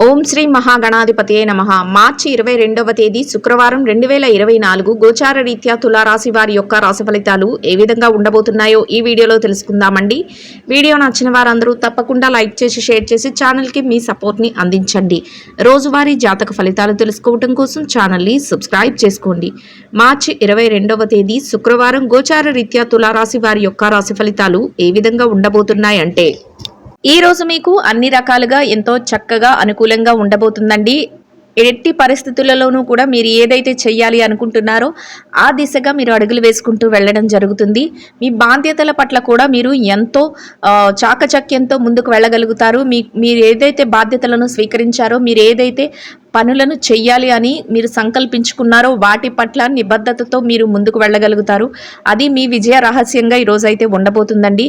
ఓం శ్రీ మహాగణాధిపతియే నమః. మార్చి 22వ తేదీ శుక్రవారం 2024 గోచార రీత్యా తులారాశి వారి యొక్క రాశి ఫలితాలు ఏ విధంగా ఉండబోతున్నాయో ఈ వీడియోలో తెలుసుకుందామండి. వీడియో నచ్చిన వారందరూ తప్పకుండా లైక్ చేసి షేర్ చేసి ఛానల్కి మీ సపోర్ట్ని అందించండి. రోజువారీ జాతక ఫలితాలు తెలుసుకోవడం కోసం ఛానల్ని సబ్స్క్రైబ్ చేసుకోండి. మార్చి 22వ తేదీ శుక్రవారం గోచార రీత్యా తులారాశి వారి యొక్క రాశి ఫలితాలు ఏ విధంగా ఉండబోతున్నాయంటే, ఈ రోజు మీకు అన్ని రకాలుగా ఎంతో చక్కగా అనుకూలంగా ఉండబోతుందండి. ఎట్టి పరిస్థితులలోనూ కూడా మీరు ఏదైతే చెయ్యాలి అనుకుంటున్నారో ఆ దిశగా మీరు అడుగులు వేసుకుంటూ వెళ్ళడం జరుగుతుంది. మీ బాధ్యతల పట్ల కూడా మీరు ఎంతో చాకచక్యంతో ముందుకు వెళ్ళగలుగుతారు. మీరు ఏదైతే బాధ్యతలను స్వీకరించారో, మీరు ఏదైతే పనులను చెయ్యాలి అని మీరు సంకల్పించుకున్నారో వాటి పట్ల నిబద్ధతతో మీరు ముందుకు వెళ్ళగలుగుతారు. అది మీ విజయ రహస్యంగా ఈరోజైతే ఉండబోతుందండి.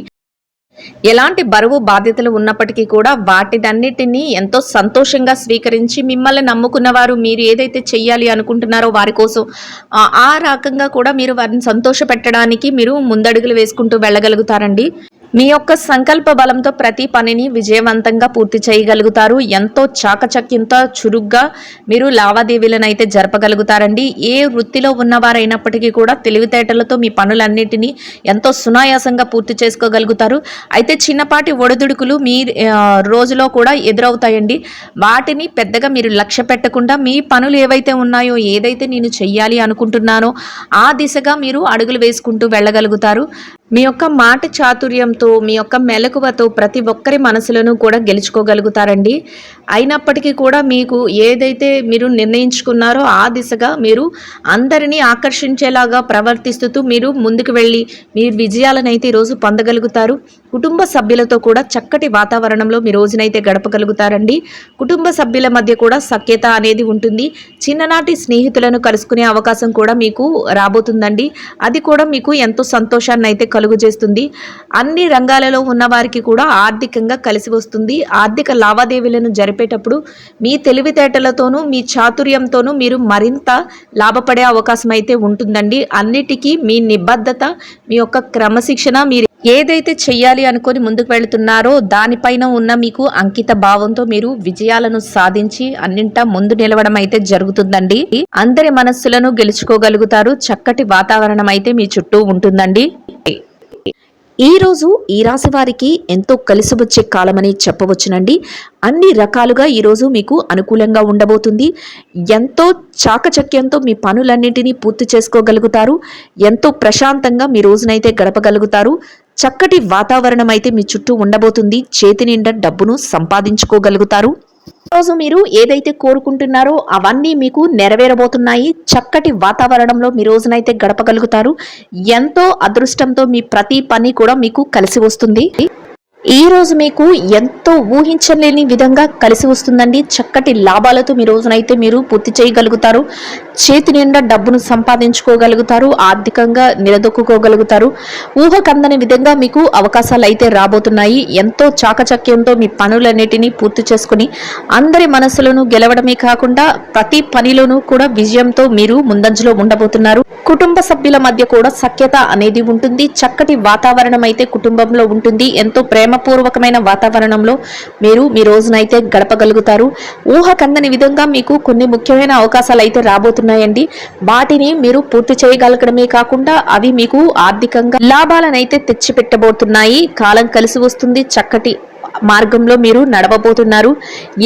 ఎలాంటి బరువు బాధ్యతలు ఉన్నప్పటికీ కూడా వాటినన్నిటినీ ఎంతో సంతోషంగా స్వీకరించి మిమ్మల్ని నమ్ముకున్న వారు మీరు ఏదైతే చెయ్యాలి అనుకుంటున్నారో వారి కోసం ఆ రకంగా కూడా మీరు వారిని సంతోష పెట్టడానికి మీరు ముందడుగులు వేసుకుంటూ వెళ్ళగలుగుతారండి. మీ యొక్క సంకల్ప బలంతో ప్రతి పనిని విజయవంతంగా పూర్తి చేయగలుగుతారు. ఎంతో చాకచక్యంతో చురుగ్గా మీరు లావాదేవీలను అయితే జరపగలుగుతారండి. ఏ వృత్తిలో ఉన్నవారైనప్పటికీ కూడా తెలివితేటలతో మీ పనులన్నిటినీ ఎంతో సునాయాసంగా పూర్తి చేసుకోగలుగుతారు. అయితే చిన్నపాటి ఒడిదుడుకులు మీ రోజులో కూడా ఎదురవుతాయండి. వాటిని పెద్దగా మీరు లక్ష్య పెట్టకుండా మీ పనులు ఏవైతే ఉన్నాయో, ఏదైతే నేను చెయ్యాలి అనుకుంటున్నానో ఆ దిశగా మీరు అడుగులు వేసుకుంటూ వెళ్ళగలుగుతారు. మీ యొక్క మాట చాతుర్యంతో, మీ యొక్క మెలకువతో ప్రతి ఒక్కరి మనసులను కూడా గెలుచుకోగలుగుతారండి. అయినప్పటికీ కూడా మీకు ఏదైతే మీరు నిర్ణయించుకున్నారో ఆ దిశగా మీరు అందరినీ ఆకర్షించేలాగా ప్రవర్తిస్తూ మీరు ముందుకు వెళ్ళి మీరు విజయాలను అయితే ఈరోజు పొందగలుగుతారు. కుటుంబ సభ్యులతో కూడా చక్కటి వాతావరణంలో మీ రోజునైతే గడపగలుగుతారండి. కుటుంబ సభ్యుల మధ్య కూడా సఖ్యత అనేది ఉంటుంది. చిన్ననాటి స్నేహితులను కలుసుకునే అవకాశం కూడా మీకు రాబోతుందండి. అది కూడా మీకు ఎంతో సంతోషాన్ని అయితే కలుగజేస్తుంది. అన్ని రంగాలలో ఉన్న వారికి కూడా ఆర్థికంగా కలిసి వస్తుంది. ఆర్థిక లావాదేవీలను జరిపేటప్పుడు మీ తెలివితేటలతోనూ మీ చాతుర్యంతోనూ మీరు మరింత లాభపడే అవకాశం అయితే ఉంటుందండి. అన్నిటికీ మీ నిబద్ధత, మీ యొక్క క్రమశిక్షణ, మీరు ఏదైతే చెయ్యాలి అనుకొని ముందుకు వెళుతున్నారో దానిపైన ఉన్న మీకు అంకిత భావంతో మీరు విజయాలను సాధించి అన్నింటా ముందు నిలవడం అయితే జరుగుతుందండి. అందరి మనస్సులను గెలుచుకోగలుగుతారు. చక్కటి వాతావరణం అయితే మీ చుట్టూ ఉంటుందండి. ఈ రోజు ఈ రాశి వారికి ఎంతో కలిసి వచ్చే కాలమని చెప్పవచ్చునండి. అన్ని రకాలుగా ఈరోజు మీకు అనుకూలంగా ఉండబోతుంది. ఎంతో చాకచక్యంతో మీ పనులన్నింటినీ పూర్తి చేసుకోగలుగుతారు. ఎంతో ప్రశాంతంగా మీ రోజునైతే గడపగలుగుతారు. చక్కటి వాతావరణం అయితే మీ చుట్టూ ఉండబోతుంది. చేతి నిండా డబ్బును సంపాదించుకోగలుగుతారు. రోజు మీరు ఏదైతే కోరుకుంటున్నారో అవన్నీ మీకు నెరవేరబోతున్నాయి. చక్కటి వాతావరణంలో మీ రోజునైతే గడపగలుగుతారు. ఎంతో అదృష్టంతో మీ ప్రతి పని కూడా మీకు కలిసి వస్తుంది. ఈ రోజు మీకు ఎంతో ఊహించలేని విధంగా కలిసి వస్తుందండి. చక్కటి లాభాలతో మీ రోజునైతే మీరు పూర్తి చేయగలుగుతారు. చేతి నిండా డబ్బును సంపాదించుకోగలుగుతారు. ఆర్థికంగా నిలదొక్కుకోగలుగుతారు. ఊహకందని విధంగా మీకు అవకాశాలు అయితే రాబోతున్నాయి. ఎంతో చాకచక్యంతో మీ పనులన్నిటినీ పూర్తి చేసుకుని అందరి మనసులను గెలవడమే కాకుండా ప్రతి పనిలోనూ కూడా విజయంతో మీరు ముందంజలో ఉండబోతున్నారు. కుటుంబ సభ్యుల మధ్య కూడా సఖ్యత అనేది ఉంటుంది. చక్కటి వాతావరణం అయితే కుటుంబంలో ఉంటుంది. ఎంతో ప్రేమపూర్వకమైన వాతావరణంలో మీరు మీ రోజునైతే గడపగలుగుతారు. ఊహకందని విధంగా మీకు కొన్ని ముఖ్యమైన అవకాశాలు అయితే రాబోతున్నాయండి. వాటిని మీరు పూర్తి చేయగలగడమే కాకుండా అవి మీకు ఆర్థికంగా లాభాలనైతే తెచ్చిపెట్టబోతున్నాయి. కాలం కలిసి వస్తుంది. చక్కటి మార్గంలో మీరు నడవబోతున్నారు.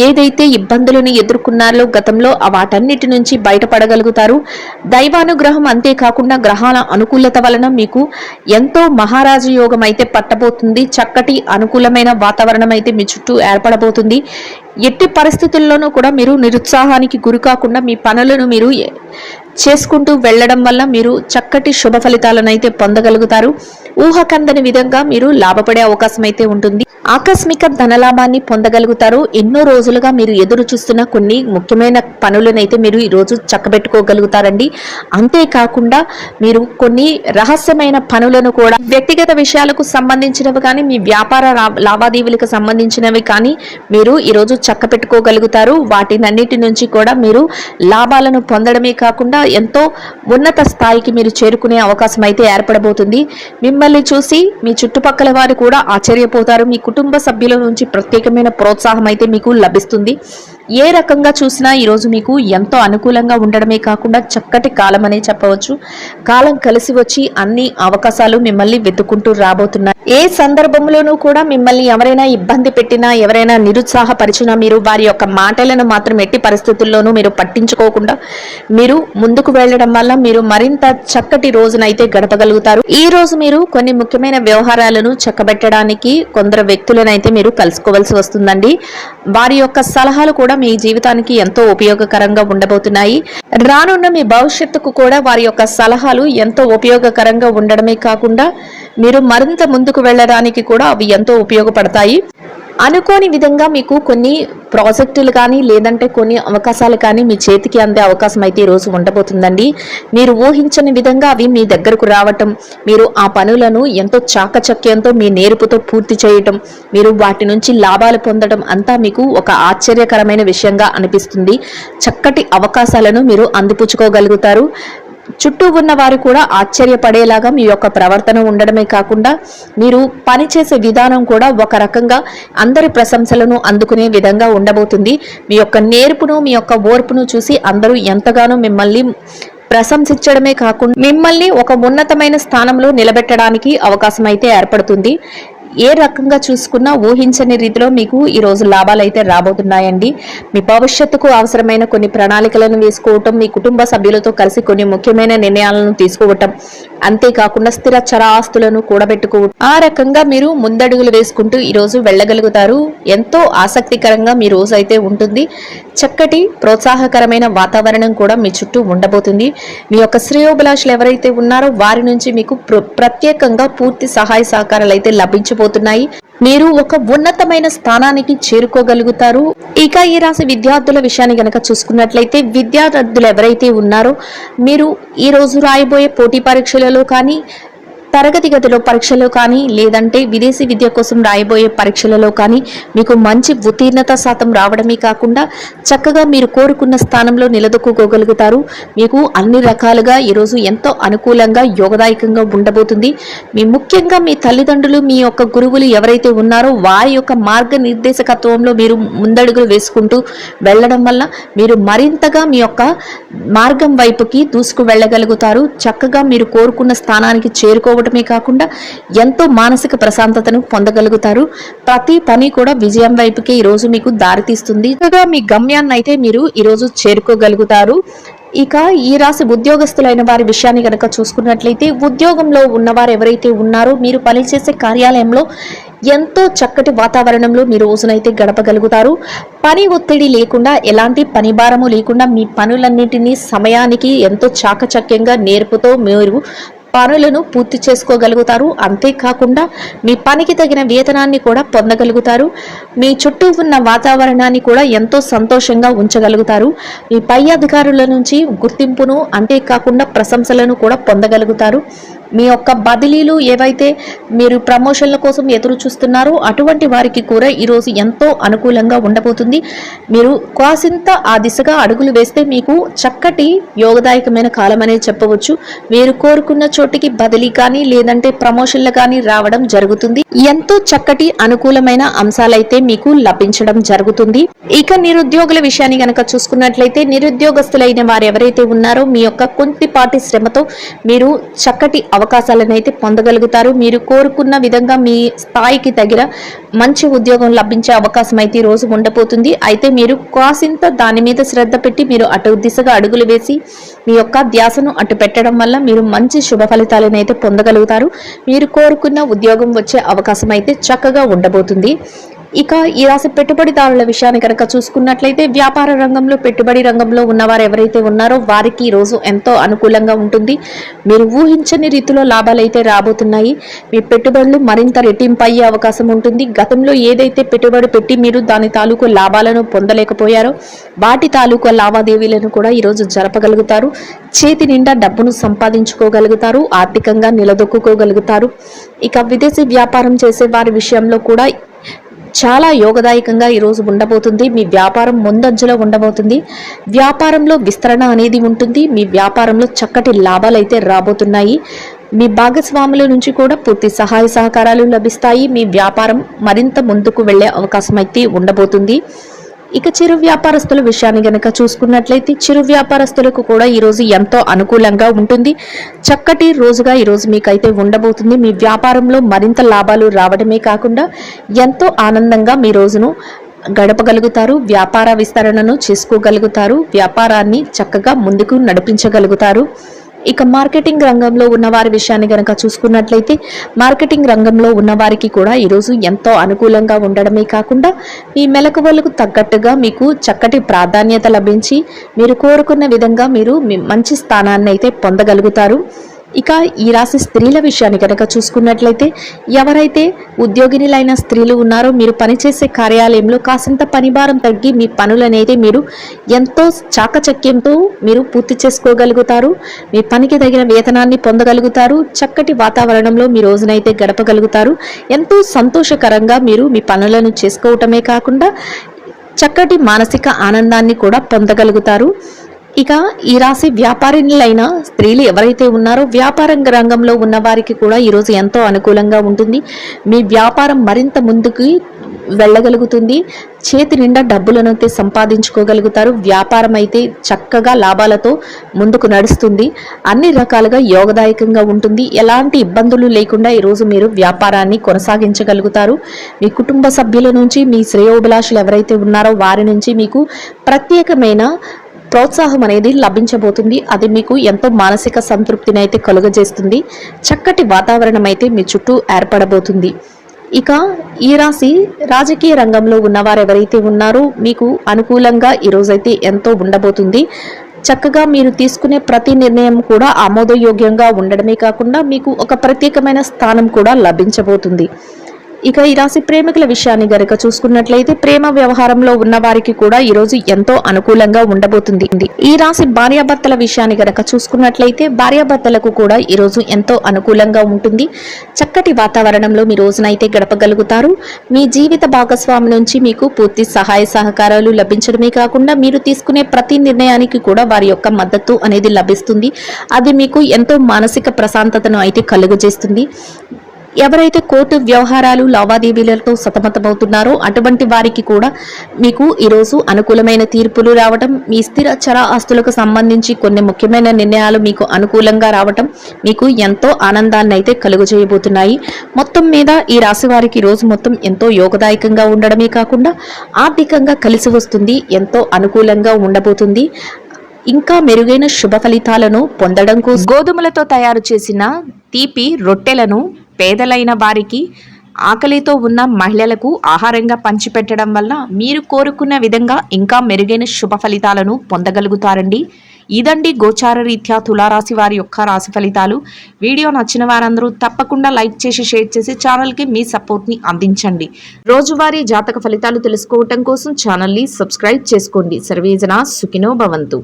ఏదైతే ఇబ్బందులను ఎదుర్కొన్నారో గతంలో వాటన్నిటి నుంచి బయటపడగలుగుతారు. దైవానుగ్రహం అంతేకాకుండా గ్రహాల అనుకూలత వలన మీకు ఎంతో మహారాజు యోగం అయితే పట్టబోతుంది. చక్కటి అనుకూలమైన వాతావరణం అయితే మీ చుట్టూ ఏర్పడబోతుంది. ఎట్టి పరిస్థితుల్లోనూ కూడా మీరు నిరుత్సాహానికి గురి కాకుండా మీ పనులను మీరు చేసుకుంటూ వెళ్ళడం వల్ల మీరు చక్కటి శుభ ఫలితాలను అయితే పొందగలుగుతారు. ఊహకందని విధంగా మీరు లాభపడే అవకాశం అయితే ఉంటుంది. ఆకస్మిక ధనలాభాన్ని పొందగలుగుతారు. ఎన్నో రోజులుగా మీరు ఎదురు చూస్తున్న కొన్ని ముఖ్యమైన పనులనైతే మీరు ఈరోజు చక్కబెట్టుకోగలుగుతారండి. అంతేకాకుండా మీరు కొన్ని రహస్యమైన పనులను కూడా వ్యక్తిగత విషయాలకు సంబంధించినవి కానీ మీ వ్యాపార లావాదేవీలకు సంబంధించినవి కానీ మీరు ఈరోజు చక్కబెట్టుకోగలుగుతారు. వాటినన్నిటి నుంచి కూడా మీరు లాభాలను పొందడమే కాకుండా ఎంతో ఉన్నత స్థాయికి మీరు చేరుకునే అవకాశం అయితే ఏర్పడబోతుంది. మిమ్మల్ని చూసి మీ చుట్టుపక్కల వారు కూడా ఆశ్చర్యపోతారు. మీ కుటుంబ సభ్యుల నుంచి ప్రత్యేకమైన ప్రోత్సాహం అయితే మీకు లభిస్తుంది. ఏ రకంగా చూసినా ఈరోజు మీకు ఎంతో అనుకూలంగా ఉండడమే కాకుండా చక్కటి కాలం అనే చెప్పవచ్చు. కాలం కలిసి వచ్చి అన్ని అవకాశాలు మిమ్మల్ని వెతుక్కుంటూ రాబోతున్నాయి. ఏ సందర్భంలోనూ కూడా మిమ్మల్ని ఎవరైనా ఇబ్బంది పెట్టినా, ఎవరైనా నిరుత్సాహపరిచినా మీరు వారి యొక్క మాటలను మాత్రం ఎట్టి పరిస్థితుల్లోనూ మీరు పట్టించుకోకుండా మీరు ముందుకు వెళ్ళడం వల్ల మీరు మరింత చక్కటి రోజునైతే గడపగలుగుతారు. ఈ రోజు మీరు కొన్ని ముఖ్యమైన వ్యవహారాలను చక్కబెట్టడానికి కొందరు వ్యక్తులనైతే మీరు కలుసుకోవాల్సి వస్తుందండి. వారి యొక్క సలహాలు కూడా మీ జీవితానికి ఎంతో ఉపయోగకరంగా ఉండబోతున్నాయి. రానున్న మీ భవిష్యత్తుకు కూడా వారి యొక్క సలహాలు ఎంతో ఉపయోగకరంగా ఉండడమే కాకుండా మీరు మరింత ముందుకు వెళ్ళడానికి కూడా అవి ఎంతో ఉపయోగపడతాయి. అనుకోని విధంగా మీకు కొన్ని ప్రాజెక్టులు కానీ లేదంటే కొన్ని అవకాశాలు కానీ మీ చేతికి అందే అవకాశం అయితే ఈరోజు ఉండబోతుందండి. మీరు ఊహించని విధంగా అవి మీ దగ్గరకు రావటం, మీరు ఆ పనులను ఎంతో చాకచక్యంతో మీ నేర్పుతో పూర్తి చేయటం, మీరు వాటి నుంచి లాభాలు పొందడం అంతా మీకు ఒక ఆశ్చర్యకరమైన విషయంగా అనిపిస్తుంది. చక్కటి అవకాశాలను మీరు అందిపుచ్చుకోగలుగుతారు. చుట్టూ ఉన్న వారు కూడా ఆశ్చర్యపడేలాగా మీ యొక్క ప్రవర్తన ఉండడమే కాకుండా మీరు పనిచేసే విధానం కూడా ఒక రకంగా అందరి ప్రశంసలను అందుకునే విధంగా ఉండబోతుంది. మీ యొక్క నేర్పును, మీ యొక్క ఓర్పును చూసి అందరూ ఎంతగానో మిమ్మల్ని ప్రశంసించడమే కాకుండా మిమ్మల్ని ఒక ఉన్నతమైన స్థానంలో నిలబెట్టడానికి అవకాశం అయితే ఏర్పడుతుంది. ఏ రకంగా చూసుకున్నా ఊహించని రీతిలో మీకు ఈరోజు లాభాలు అయితే రాబోతున్నాయండి. మీ భవిష్యత్తుకు అవసరమైన కొన్ని ప్రణాళికలను వేసుకోవటం, మీ కుటుంబ సభ్యులతో కలిసి కొన్ని ముఖ్యమైన నిర్ణయాలను తీసుకోవటం, అంతేకాకుండా స్థిర చరాస్తులను కూడబెట్టుకోవటం, ఆ రకంగా మీరు ముందడుగులు వేసుకుంటూ ఈరోజు వెళ్ళగలుగుతారు. ఎంతో ఆసక్తికరంగా మీ రోజు అయితే ఉంటుంది. చక్కటి ప్రోత్సాహకరమైన వాతావరణం కూడా మీ చుట్టూ ఉండబోతుంది. మీ యొక్క శ్రేయోభిలాషులు ఎవరైతే ఉన్నారో వారి నుంచి మీకు ప్రత్యేకంగా పూర్తి సహాయ సహకారాలు అయితే లభించబోతున్నాయి. మీరు ఒక ఉన్నతమైన స్థానానికి చేరుకోగలుగుతారు. ఇక ఈ రాశి విద్యార్థుల విషయాన్ని గనక చూసుకున్నట్లయితే విద్యార్థులు ఎవరైతే ఉన్నారో మీరు ఈ రోజు రాయబోయే పోటీ పరీక్షలలో కానీ, తరగతి గదిలో పరీక్షలో కానీ, లేదంటే విదేశీ విద్య కోసం రాయబోయే పరీక్షలలో కానీ మీకు మంచి ఉత్తీర్ణత శాతం రావడమే కాకుండా చక్కగా మీరు కోరుకున్న స్థానంలో నిలదొక్కుకోగలుగుతారు. మీకు అన్ని రకాలుగా ఈరోజు ఎంతో అనుకూలంగా యోగదాయకంగా ఉండబోతుంది. ముఖ్యంగా మీ తల్లిదండ్రులు, మీ యొక్క గురువులు ఎవరైతే ఉన్నారో వారి యొక్క మార్గనిర్దేశకత్వంలో మీరు ముందడుగులు వేసుకుంటూ వెళ్ళడం వల్ల మీరు మరింతగా మీ యొక్క మార్గం వైపుకి దూసుకు వెళ్ళగలుగుతారు. చక్కగా మీరు కోరుకున్న స్థానానికి చేరుకోవడం కాకుండా ఎంతో మానసిక ప్రశాంతతను పొందగలుగుతారు. ప్రతి పని కూడా విజయం వైపుకే ఈ రోజు మీకు దారితీస్తుంది. మీ గమ్యాన్ని అయితే మీరు ఈ రోజు చేరుకోగలుగుతారు. ఇక ఈ రాశి ఉద్యోగస్తులైన వారి విషయాన్ని కనుక చూసుకున్నట్లయితే ఉద్యోగంలో ఉన్నవారు ఎవరైతే ఉన్నారో మీరు పనిచేసే కార్యాలయంలో ఎంతో చక్కటి వాతావరణంలో మీ రోజునైతే గడపగలుగుతారు. పని ఒత్తిడి లేకుండా, ఎలాంటి పని భారము లేకుండా మీ పనులన్నింటినీ సమయానికి ఎంతో చాకచక్యంగా నేర్పుతో మీరు పనులను పూర్తి చేసుకోగలుగుతారు. అంతేకాకుండా మీ పనికి తగిన వేతనాన్ని కూడా పొందగలుగుతారు. మీ చుట్టూ ఉన్న వాతావరణాన్ని కూడా ఎంతో సంతోషంగా ఉంచగలుగుతారు. మీ పై అధికారుల నుంచి గుర్తింపును, అంతేకాకుండా ప్రశంసలను కూడా పొందగలుగుతారు. మీ యొక్క బదిలీలు ఏవైతే మీరు ప్రమోషన్ల కోసం ఎదురు చూస్తున్నారో అటువంటి వారికి కూడా ఈరోజు ఎంతో అనుకూలంగా ఉండబోతుంది. మీరు కాసింత ఆ దిశగా అడుగులు వేస్తే మీకు చక్కటి యోగదాయకమైన కాలం అనేది చెప్పవచ్చు. మీరు కోరుకున్న చోటికి బదిలీ కానీ లేదంటే ప్రమోషన్లు కానీ రావడం జరుగుతుంది. ఎంతో చక్కటి అనుకూలమైన అంశాలైతే మీకు లభించడం జరుగుతుంది. ఇక నిరుద్యోగుల విషయాన్ని గనక చూసుకున్నట్లయితే నిరుద్యోగస్తులైన వారు ఎవరైతే ఉన్నారో మీ యొక్క కొద్దిపాటి శ్రమతో మీరు చక్కటి అవకాశాలను అయితే పొందగలుగుతారు. మీరు కోరుకున్న విధంగా మీ స్థాయికి తగిన మంచి ఉద్యోగం లభించే అవకాశం అయితే ఈ రోజు ఉండబోతుంది. అయితే మీరు కాసింత దాని మీద శ్రద్ధ పెట్టి మీరు అటు దిశగా అడుగులు వేసి మీ యొక్క ధ్యాసను అటు పెట్టడం వల్ల మీరు మంచి శుభ ఫలితాలను అయితే పొందగలుగుతారు. మీరు కోరుకున్న ఉద్యోగం వచ్చే అవకాశం అయితే చక్కగా ఉండబోతుంది. ఇక ఈ రాశి పెట్టుబడిదారుల విషయాన్ని కనుక చూసుకున్నట్లయితే వ్యాపార రంగంలో, పెట్టుబడి రంగంలో ఉన్నవారు ఎవరైతే ఉన్నారో వారికి ఈ రోజు ఎంతో అనుకూలంగా ఉంటుంది. మీరు ఊహించని రీతిలో లాభాలు అయితే రాబోతున్నాయి. మీ పెట్టుబడులు మరింత రెట్టింపు అయ్యే అవకాశం ఉంటుంది. గతంలో ఏదైతే పెట్టుబడి పెట్టి మీరు దాని తాలూకు లాభాలను పొందలేకపోయారో వాటి తాలూకు లావాదేవీలను కూడా ఈరోజు జరపగలుగుతారు. చేతి నిండా డబ్బును సంపాదించుకోగలుగుతారు. ఆర్థికంగా నిలదొక్కుకోగలుగుతారు. ఇక విదేశీ వ్యాపారం చేసే వారి విషయంలో కూడా చాలా యోగదాయకంగా ఈరోజు ఉండబోతుంది. మీ వ్యాపారం ముందంజలో ఉండబోతుంది. వ్యాపారంలో విస్తరణ అనేది ఉంటుంది. మీ వ్యాపారంలో చక్కటి లాభాలు అయితే రాబోతున్నాయి. మీ భాగస్వాముల నుంచి కూడా పూర్తి సహాయ సహకారాలు లభిస్తాయి. మీ వ్యాపారం మరింత ముందుకు వెళ్లే అవకాశం అయితే ఉండబోతుంది. ఇక చిరు వ్యాపారస్తుల విషయాన్ని గనక చూసుకున్నట్లయితే చిరు వ్యాపారస్తులకు కూడా ఈరోజు ఎంతో అనుకూలంగా ఉంటుంది. చక్కటి రోజుగా ఈరోజు మీకైతే ఉండబోతుంది. మీ వ్యాపారంలో మరింత లాభాలు రావడమే కాకుండా ఎంతో ఆనందంగా మీ రోజును గడపగలుగుతారు. వ్యాపార విస్తరణను చేసుకోగలుగుతారు. వ్యాపారాన్ని చక్కగా ముందుకు నడిపించగలుగుతారు. ఇక మార్కెటింగ్ రంగంలో ఉన్న వారి విషయాన్ని గనక చూసుకున్నట్లయితే మార్కెటింగ్ రంగంలో ఉన్న వారికి కూడా ఈరోజు ఎంతో అనుకూలంగా ఉండడమే కాకుండా మీ మెలకువలకు తగ్గట్టుగా మీకు చక్కటి ప్రాధాన్యత లభించి మీరు కోరుకున్న విధంగా మీరు మంచి స్థానాన్ని అయితే పొందగలుగుతారు. ఇక ఈ రాశి స్త్రీల విషయాన్ని కనుక చూసుకున్నట్లయితే ఎవరైతే ఉద్యోగినులైన స్త్రీలు ఉన్నారో మీరు పనిచేసే కార్యాలయంలో కాసింత పనిభారం తగ్గి మీ పనులనేది మీరు ఎంతో చాకచక్యంతో మీరు పూర్తి చేసుకోగలుగుతారు. మీ పనికి తగిన వేతనాన్ని పొందగలుగుతారు. చక్కటి వాతావరణంలో మీ రోజునైతే గడపగలుగుతారు. ఎంతో సంతోషకరంగా మీరు మీ పనులను చేసుకోవటమే కాకుండా చక్కటి మానసిక ఆనందాన్ని కూడా పొందగలుగుతారు. ఇక ఈ రాశి వ్యాపారిణులైన స్త్రీలు ఎవరైతే ఉన్నారో వ్యాపార రంగంలో ఉన్న వారికి కూడా ఈరోజు ఎంతో అనుకూలంగా ఉంటుంది. మీ వ్యాపారం మరింత ముందుకు వెళ్ళగలుగుతుంది. చేతి నిండా డబ్బులను అయితే సంపాదించుకోగలుగుతారు. వ్యాపారం అయితే చక్కగా లాభాలతో ముందుకు నడుస్తుంది. అన్ని రకాలుగా యోగదాయకంగా ఉంటుంది. ఎలాంటి ఇబ్బందులు లేకుండా ఈరోజు మీరు వ్యాపారాన్ని కొనసాగించగలుగుతారు. మీ కుటుంబ సభ్యుల నుంచి మీ శ్రేయోభిలాషులు ఎవరైతే ఉన్నారో వారి నుంచి మీకు ప్రత్యేకమైన ప్రోత్సాహం అనేది లభించబోతుంది. అది మీకు ఎంతో మానసిక సంతృప్తిని అయితే కలుగజేస్తుంది. చక్కటి వాతావరణం అయితే మీ చుట్టూ ఏర్పడబోతుంది. ఇక ఈ రాశి రాజకీయ రంగంలో ఉన్నవారు ఎవరైతే ఉన్నారో మీకు అనుకూలంగా ఈరోజైతే ఎంతో ఉండబోతుంది. చక్కగా మీరు తీసుకునే ప్రతి నిర్ణయం కూడా ఆమోదయోగ్యంగా ఉండడమే కాకుండా మీకు ఒక ప్రత్యేకమైన స్థానం కూడా లభించబోతుంది. ఇక ఈ రాశి ప్రేమికుల విషయాన్ని గనక చూసుకున్నట్లయితే ప్రేమ వ్యవహారంలో ఉన్న వారికి కూడా ఈరోజు ఎంతో అనుకూలంగా ఉండబోతుంది. ఈ రాశి భార్యాభర్తల విషయాన్ని గనక చూసుకున్నట్లయితే భార్యాభర్తలకు కూడా ఈరోజు ఎంతో అనుకూలంగా ఉంటుంది. చక్కటి వాతావరణంలో మీ రోజునైతే గడపగలుగుతారు. మీ జీవిత భాగస్వామి నుంచి మీకు పూర్తి సహాయ సహకారాలు లభించడమే కాకుండా మీరు తీసుకునే ప్రతి నిర్ణయానికి కూడా వారి యొక్క మద్దతు అనేది లభిస్తుంది. అది మీకు ఎంతో మానసిక ప్రశాంతతను అయితే కలుగజేస్తుంది. ఎవరైతే కోర్టు వ్యవహారాలు లావాదేవీలతో సతమతమవుతున్నారో అటువంటి వారికి కూడా మీకు ఈరోజు అనుకూలమైన తీర్పులు రావటం, మీ స్థిర చర ఆస్తులకు సంబంధించి కొన్ని ముఖ్యమైన నిర్ణయాలు మీకు అనుకూలంగా రావటం మీకు ఎంతో ఆనందాన్ని అయితే కలుగజేయబోతున్నాయి. మొత్తం మీద ఈ రాశి వారికి ఈరోజు మొత్తం ఎంతో యోగదాయకంగా ఉండడమే కాకుండా ఆర్థికంగా కలిసి వస్తుంది. ఎంతో అనుకూలంగా ఉండబోతుంది. ఇంకా మెరుగైన శుభ ఫలితాలను పొందడం కోసం గోధుమలతో తయారు చేసిన తీపి రొట్టెలను పేదలైన వారికి, ఆకలితో ఉన్న మహిళలకు ఆహారంగా పంచిపెట్టడం వల్ల మీరు కోరుకున్న విధంగా ఇంకా మెరుగైన శుభ ఫలితాలను పొందగలుగుతారండి. ఇదండి గోచార రీత్యా తులారాశి వారి యొక్క రాశి ఫలితాలు. వీడియో నచ్చిన వారందరూ తప్పకుండా లైక్ చేసి షేర్ చేసి ఛానల్కి మీ సపోర్ట్ని అందించండి. రోజువారీ జాతక ఫలితాలు తెలుసుకోవటం కోసం ఛానల్ని సబ్స్క్రైబ్ చేసుకోండి. సర్వేజన సుఖినో భవంతు.